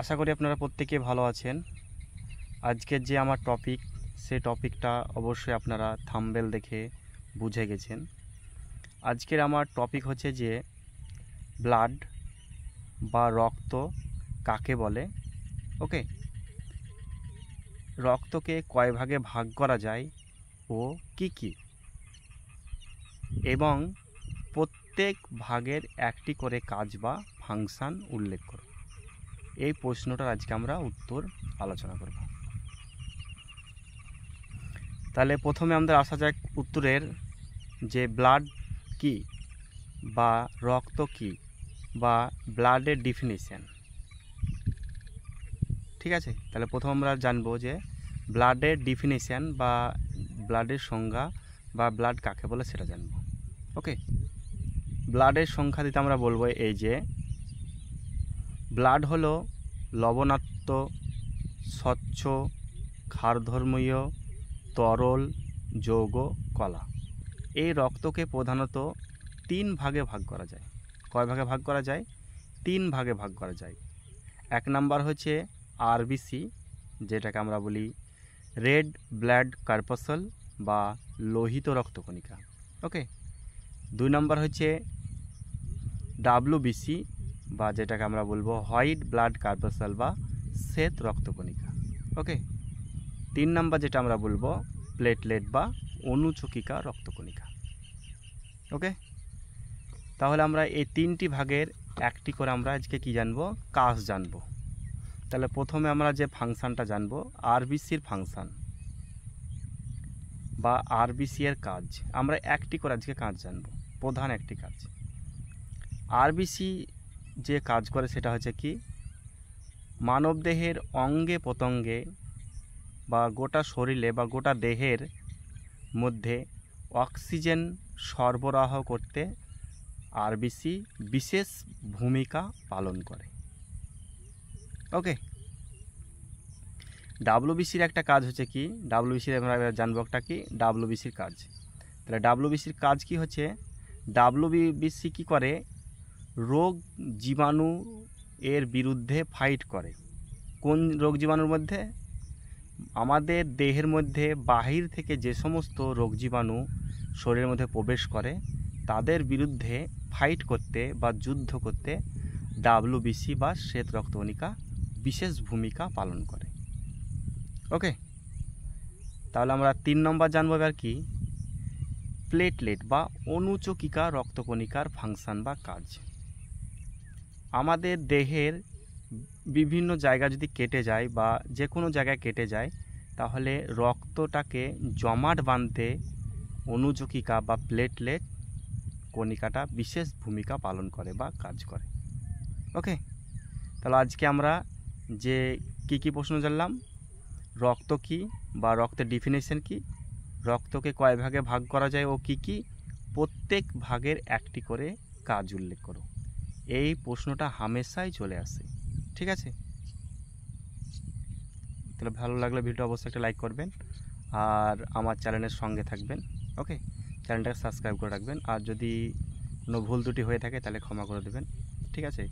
আশা করি আপনারা প্রত্যেকে ভালো আছেন। আজকের যে আমার টপিক, সেই টপিকটা অবশ্যই আপনারা থাম্বনেল দেখে বুঝে গেছেন। আজকের আমার টপিক হচ্ছে যে ব্লাড বা রক্ত কাকে বলে। ওকে, রক্তকে কয় ভাগে ভাগ করা যায় ও কি কি, এবং প্রত্যেক ভাগের একটি করে কাজ বা ফাংশন উল্লেখ করো। এই প্রশ্নটার আজকে আমরা উত্তর আলোচনা করব। তাহলে প্রথমে আমাদের আসা যাক উত্তরের, যে ব্লাড কি বা রক্ত কি বা ব্লাডের ডিফিনিশন। ঠিক আছে, তাহলে প্রথম আমরা জানবো যে ব্লাডের ডিফিনিশন বা ব্লাডের সংজ্ঞা বা ব্লাড কাকে বলে সেটা জানবো। ওকে, ব্লাডের সংখ্যা দিতে আমরা বলবো এই যে ব্লাড হলো লবণাক্ত, স্বচ্ছ, ক্ষারধর্মীয়, তরল যৌগ কলা। এই রক্তকে প্রধানত তিন ভাগে ভাগ করা যায়। কয় ভাগে ভাগ করা যায়? তিন ভাগে ভাগ করা যায়। এক নাম্বার হচ্ছে আরবিসি, যেটাকে আমরা বলি রেড ব্লাড কর্পাসল বা লোহিত রক্তকণিকা। ওকে, দুই নাম্বার হচ্ছে ডাব্লিউবিসি বা যেটাকে আমরা বলবো হোয়াইট ব্লাড কর্পাসল বা শ্বেত রক্তকণিকা। ওকে, তিন নাম্বার যেটা আমরা বলবো প্লেটলেট বা অনুচকিকা রক্তকণিকা। ওকে, তাহলে আমরা এই তিনটি ভাগের একটি করে আমরা আজকে কি জানবো? কাজ জানবো। তাহলে প্রথমে আমরা যে ফাংশনটা জানবো আরবিসির ফাংশন বা আরবিসি এর কাজ। আমরা একটি করে আজকে কাজ জানবো, প্রধান একটি কাজ। আরবিসি যে কাজ করে সেটা হচ্ছে কি, মানবদেহের অঙ্গে প্রত্যঙ্গে বা গোটা শরীরে বা গোটা দেহের মধ্যে অক্সিজেন সরবরাহ করতে আরবিসি বিশেষ ভূমিকা পালন করে। ওকে, ডাব্লিউবিসির একটা কাজ হচ্ছে কি, ডাব্লিউবিসির আমরা জানবো একটা কি ডাব্লিউবিসির কাজ। তাহলে ডাব্লিউবিসির কাজ কি হচ্ছে, ডাব্লিউবিসি কি করে, রোগ জীবাণু এর বিরুদ্ধে ফাইট করে। কোন রোগ জীবাণুর মধ্যে? আমাদের দেহের মধ্যে বাহির থেকে যে সমস্ত রোগ জীবাণু শরীরের মধ্যে প্রবেশ করে তাদের বিরুদ্ধে ফাইট করতে বা যুদ্ধ করতে ডাব্লিউবিসি বা শ্বেত রক্তকণিকা বিশেষ ভূমিকা পালন করে। ওকে, তাহলে আমরা তিন নম্বর জানবো এবার কি, প্লেটলেট বা অনুচকিকা রক্তকণিকার ফাংশন বা কাজ। আমাদের দেহের বিভিন্ন জায়গা যদি কেটে যায় বা যে কোনো জায়গায় কেটে যায়, তাহলে রক্তটাকে জমাট বাঁধতে অনুচকিকা বা প্লেটলেট কণিকাটা বিশেষ ভূমিকা পালন করে বা কাজ করে। ওকে, তাহলে আজকে আমরা যে কি প্রশ্ন জানলাম, রক্ত কি বা রক্তের ডিফিনিশন কি, রক্তকে কয় ভাগে ভাগ করা যায় ও কি কি, প্রত্যেক ভাগের একটি করে কাজ উল্লেখ করো। এই প্রশ্নটা হামেশাই চলে আসে। ঠিক আছে, তাহলে ভালো লাগলে ভিডিওটা অবশ্যই একটা লাইক করবেন আর আমার চ্যানেলের সঙ্গে থাকবেন। ওকে, চ্যানেলটাকে সাবস্ক্রাইব করে রাখবেন, আর যদি কোনো ভুল ত্রুটি হয়ে থাকে তাহলে ক্ষমা করে দেবেন। ঠিক আছে।